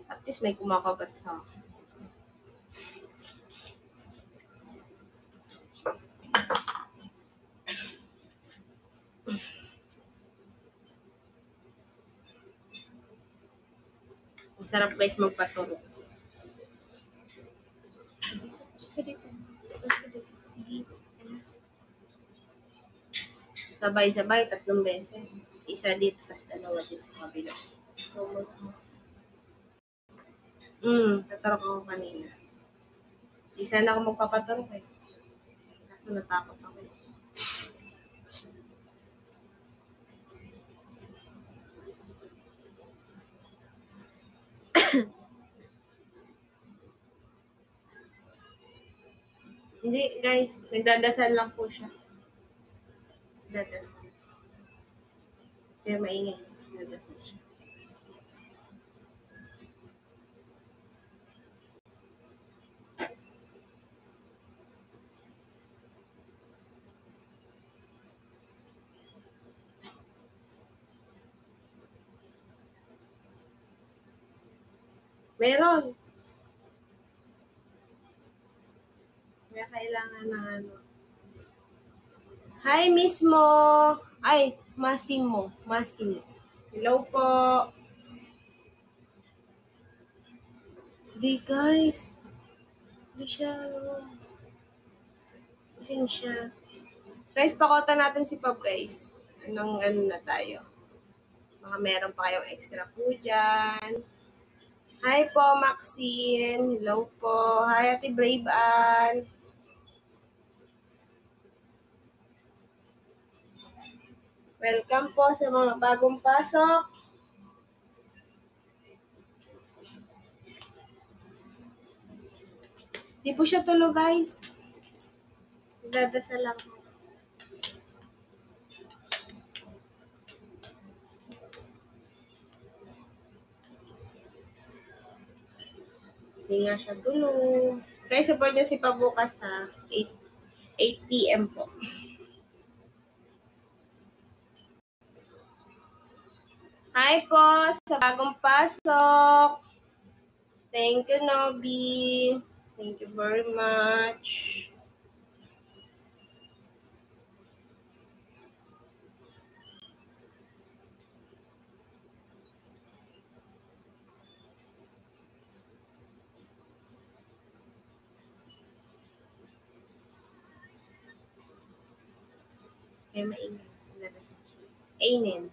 At least may kumakagat sa akin. Ang sarap, guys, magpaturo. Sabay-sabay, 3 beses. Isa dito, tapos 2 dito sa kabila. Tatarok ako kanina. Isa na ako magpapatarok eh. Kaso natakot ako eh. Hindi, guys. Nagdadasal lang po siya. Nagdadasal. Kaya maingay. Nagdadasal siya. Meron. Kaya kailangan ng ano. Hi, Mismo. Ay, Massimo. Massimo. Hello po. Hindi, guys. Hindi siya. Isin siya. Guys, pakota natin si Pop, guys. Anong ano na tayo. Mga meron pa kayong extra po dyan. Hi po, Maxine. Hello po. Hi, Ate Brave Ann. Welcome po sa mga bagong pasok. Di po siya tulo, guys. Dadasal lang po. Hindi nga siya tulo. Guys, support nyo si Pabukas sa 8 p.m. po. Hi po sa bagong pasok. Thank you, Nobi. Thank you very much. Kaya maingay. Amen.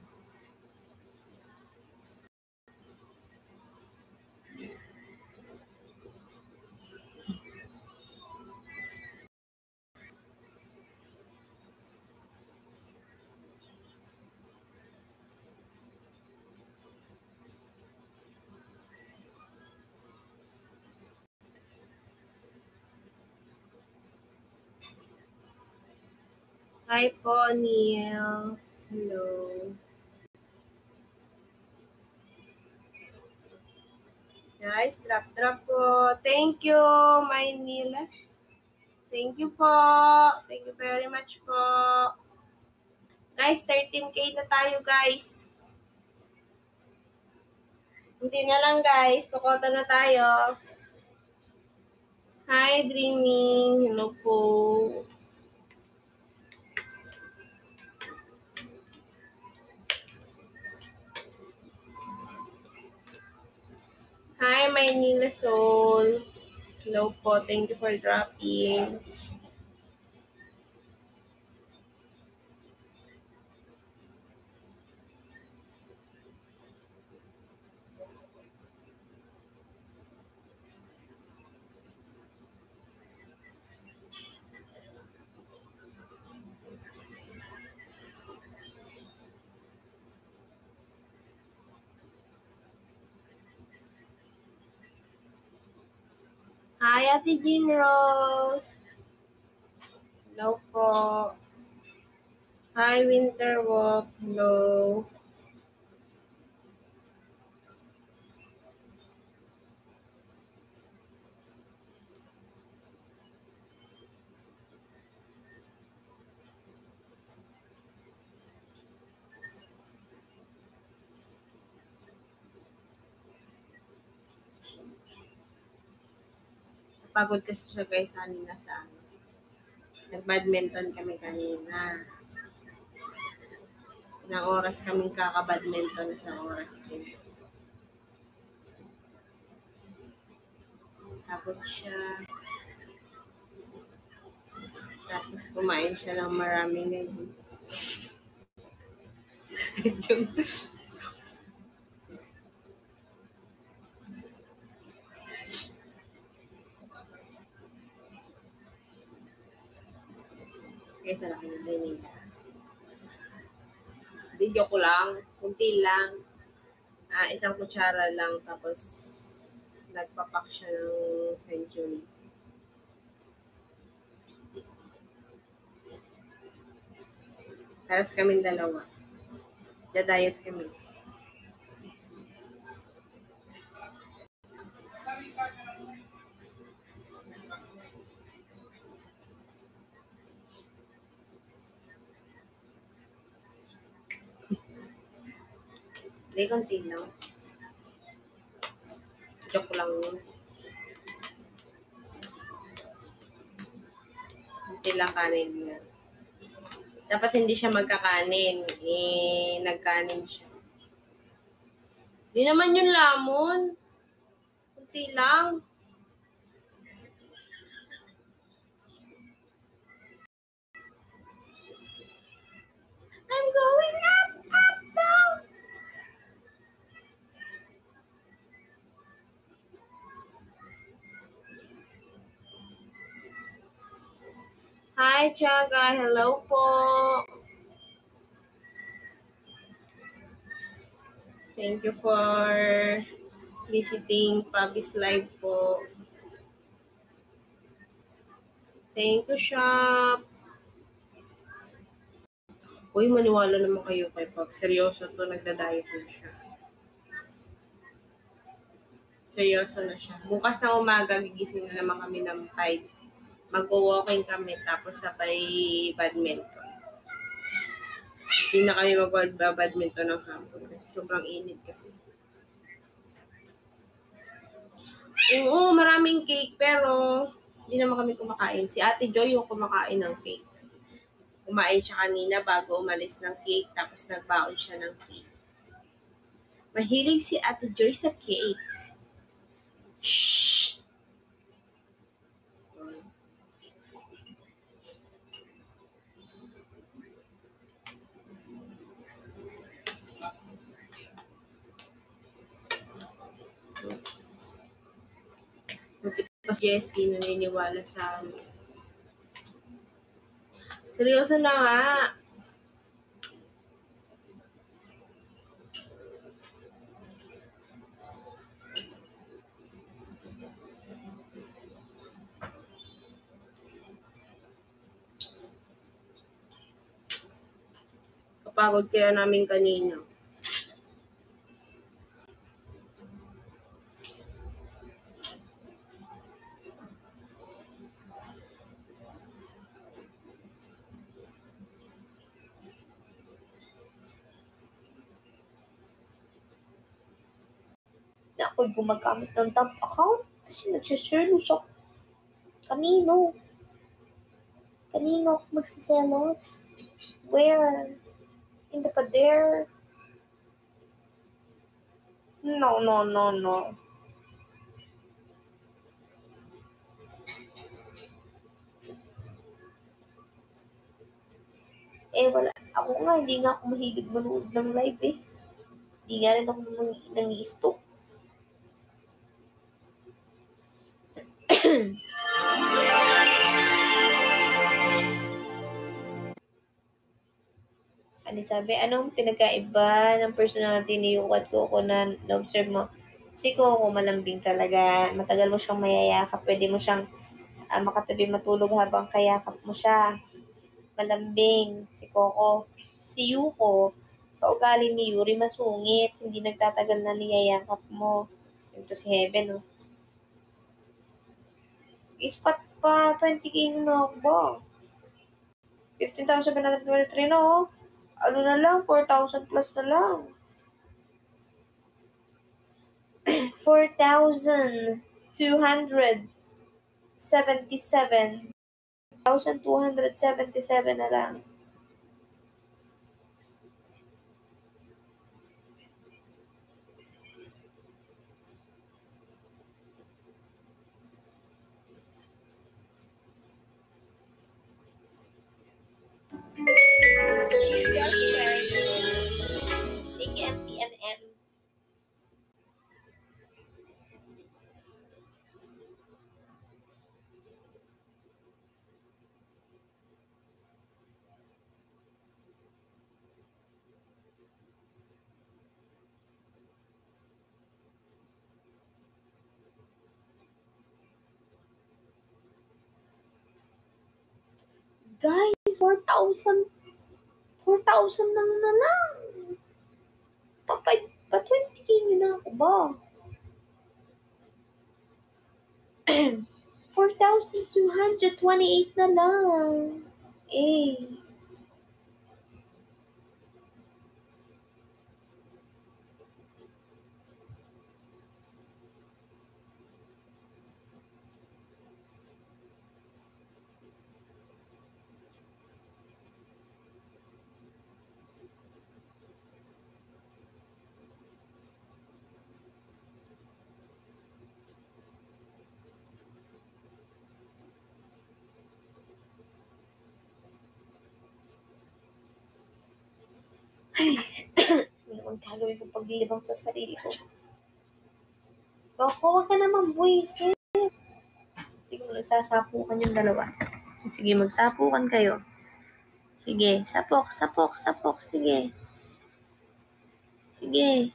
Hi po, Neil. Hello. Guys, drop po. Thank you, my Nilas. Thank you po. Thank you very much po. Guys, 13K na tayo, guys. Hindi na lang, guys. Pakota na tayo. Hi, Dreaming. Hello po. Hi, my Nila Soul. Hello po. Thank you for dropping. Hi, Ate Jean Rose. Hello po. Hi, Winter Walk. Hello. Pagod kasi siya guys kanina sa ano. Nag-badminton kami kanina. Ilang oras kaming kaka-badminton sa oras din. Pagod siya. Tapos kumain siya ng maraming ngayon. Kaya sa laki ng nila. Video ko lang. Kunti lang. Isang kutsara lang. Tapos nagpapak siya ng Century. Paras kaming dalawa. Da-diet kami. Hindi, konti lang. Joke lang yun. Konti lang kanin niya. Dapat hindi siya magkakanin. Nagkanin siya. Di naman yung lamon. Kunti lang. I'm going up, down. Hi, Chaga. Hello po. Thank you for visiting Pabis Live po. Thank you, Shop. Uy, maniwala naman kayo kay Pop. Seryoso to, nagda-diet po siya. Seryoso na siya. Bukas na umaga, gigising na naman kami ng 5. Mag-walking kami, tapos sabay badminton. Hindi na kami mag-badminton ng hapon kasi sobrang init kasi. Oo, maraming cake, pero hindi naman kami kumakain. Si Ate Joy yung kumakain ng cake. Kumain siya kanina bago umalis ng cake, tapos nagbaon siya ng cake. Mahilig si Ate Joy sa cake. Shhh! Buti pa si Jessie naniniwala sa amin. Seryoso na nga. Kapagod kaya namin kanina. Ako'y gumagamit ng dump account kasi nagsiselos ako. Kanino? Kanino ako magsiselos? Where? In the pader? No. wala. Ako nga, hindi nga ako mahilig manood ng live eh. Hindi nga rin ako nang-i-stalk. Ano sabi? Anong pinagkaiba ng personality ni Yukat Coco na na-observe mo? Si Coco malambing talaga. Matagal mo siyang mayayakap. Pwede mo siyang makatabi matulog habang kayakap mo siya. Malambing. Si Coco. Si Yuko, kaugali ni Yuri masungit. Hindi nagtatagal na niyayakap mo. Ito si Heaven, oh. Ispat pa, 20K na ako ba? 15,723 na, oh. Ano na lang, 4,000 plus na lang. 4,277. 1,277 na lang. Thank you, MCMM. Guys, 4,000 lang na lang. Pa 20K na ako ba? 4,228 na lang. Eh. Ano ang gagawin ko paglilibang sa sarili ko? Bako, wag ka naman buwisit. Hindi ko nagsasapukan yung dalawa. Sige, magsapukan kayo. Sige, sapok. Sige. Sige.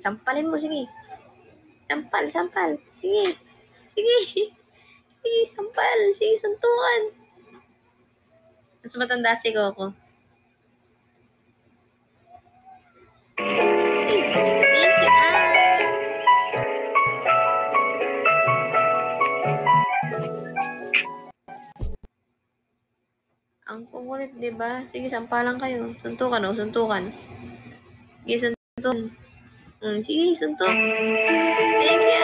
Sampalin mo, sige. Sampal. Sige. Sige, sampal. Sige, suntukan. Mas matanda si Coco. Thank you, Ang kukulit, di ba? Sige, sampalan kayo. Suntukan, oh. Suntukan. Sige, suntukan. Sige, suntok. Thank you,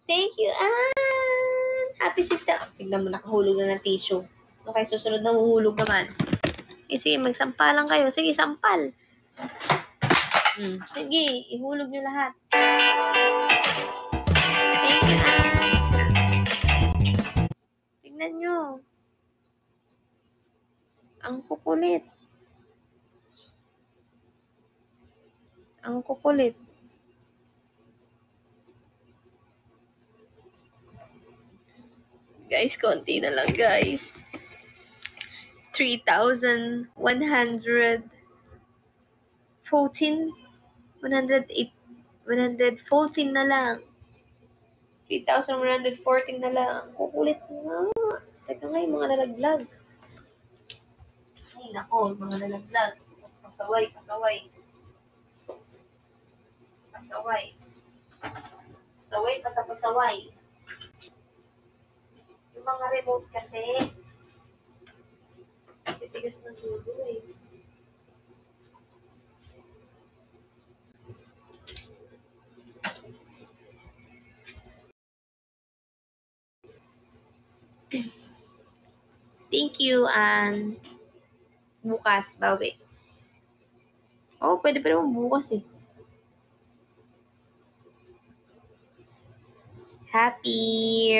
Thank you, Happy sister. Tignan mo, nakahulog na ng tissue. Okay, susunod na huhulog naman. Sige, magsampalan kayo. Sige, sampal. Sige, ihulog nyo lahat. Thank you, Tignan nyo. Ang kukulit. Guys, konti na lang, guys. 3,114 na lang. 3,114 na lang. Kukulit nga. Teka nga yung mga nalaglag. Ay, nako, mga nalaglag. Pasaway. Pasaway. Yung mga remote kasi, titigas ng dulo eh. Thank you, and bukas, bawi. Oh, pwede pa naman bukas eh. Happy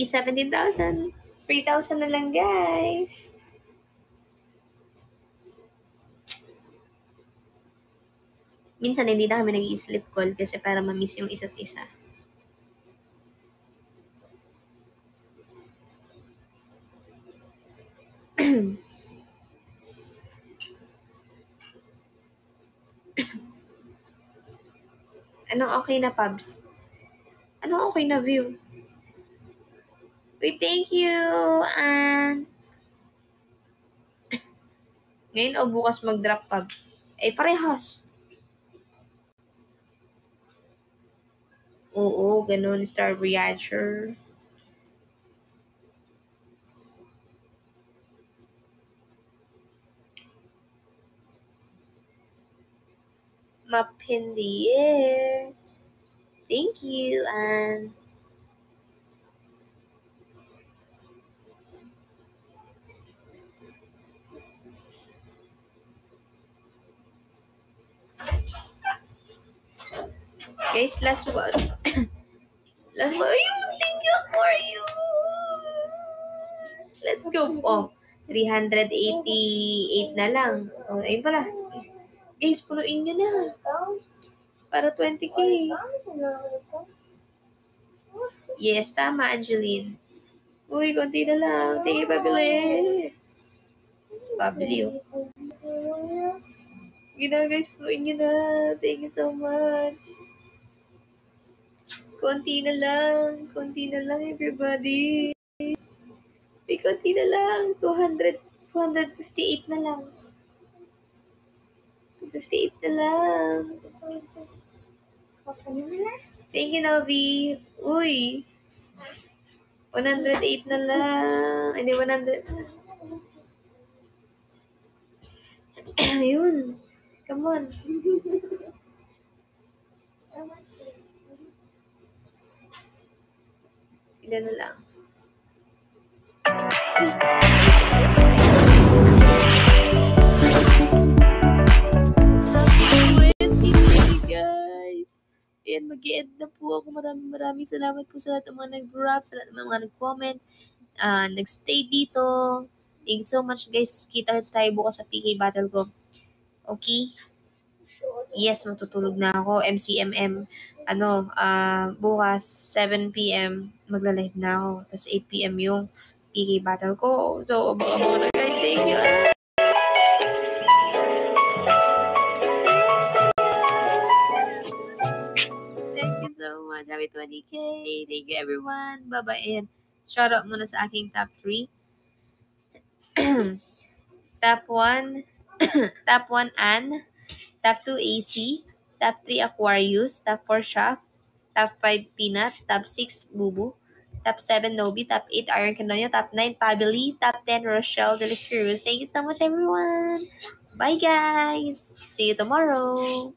17,000. 3,000 na lang, guys. Minsan hindi na kami nag-i-sleep call kasi para ma-miss yung isa't isa. Anong okay na, Pubs? Anong okay na view? Wait, thank you, and ngayon o bukas mag-drop, Pub? Eh, parehas. Oo, ganun, Star Voyager. Up in the air. Thank you, and guys, last one. Last one. Ayun, thank you for you. Let's go. Oh, 388 na lang. Oh, ayun pala. Guys, punuin nyo na. Para 20K. Yes, tama, Angeline. Uy, konti na lang. Thank you, pabili. Pabili, oh. Gina, guys, punuin nyo na. Thank you so much. Konti na lang. Konti na lang, everybody. May konti na lang. 258 na lang. 258 na lang. Thank you, Novi. Uy. 108 na lang. Hindi, 100. Ayun. Come on. Ilan na lang. Guys. Ayan, mag-i-end na po ako. Maraming salamat po sa lahat ng mga nag-drop, sa lahat ng mga nag-comment, nag-stay dito. Thank you so much, guys. Kita-kits tayo bukas sa PK Battle ko. Okay? Yes, matutulog na ako. MCMM. Bukas, 7 p.m. magla-live na ako. Tapos 8 p.m. yung PK Battle ko. So, abang-abang na, guys. Thank you. Thank you so much. Happy 20K. Thank you, everyone. Bye-bye. And shout out muna sa aking top 3. Top 1, top 1, Anne. Top 2, AC. Top 3, Aquarius. Top 4, Shaft. Top 5, Peanut. Top 6, Bubu. Top 7, Nobi. Top 8, Iron Canonia. Top 9, Pabili. Top 10, Rochelle de la Cruz. Thank you so much, everyone. Bye, guys. See you tomorrow.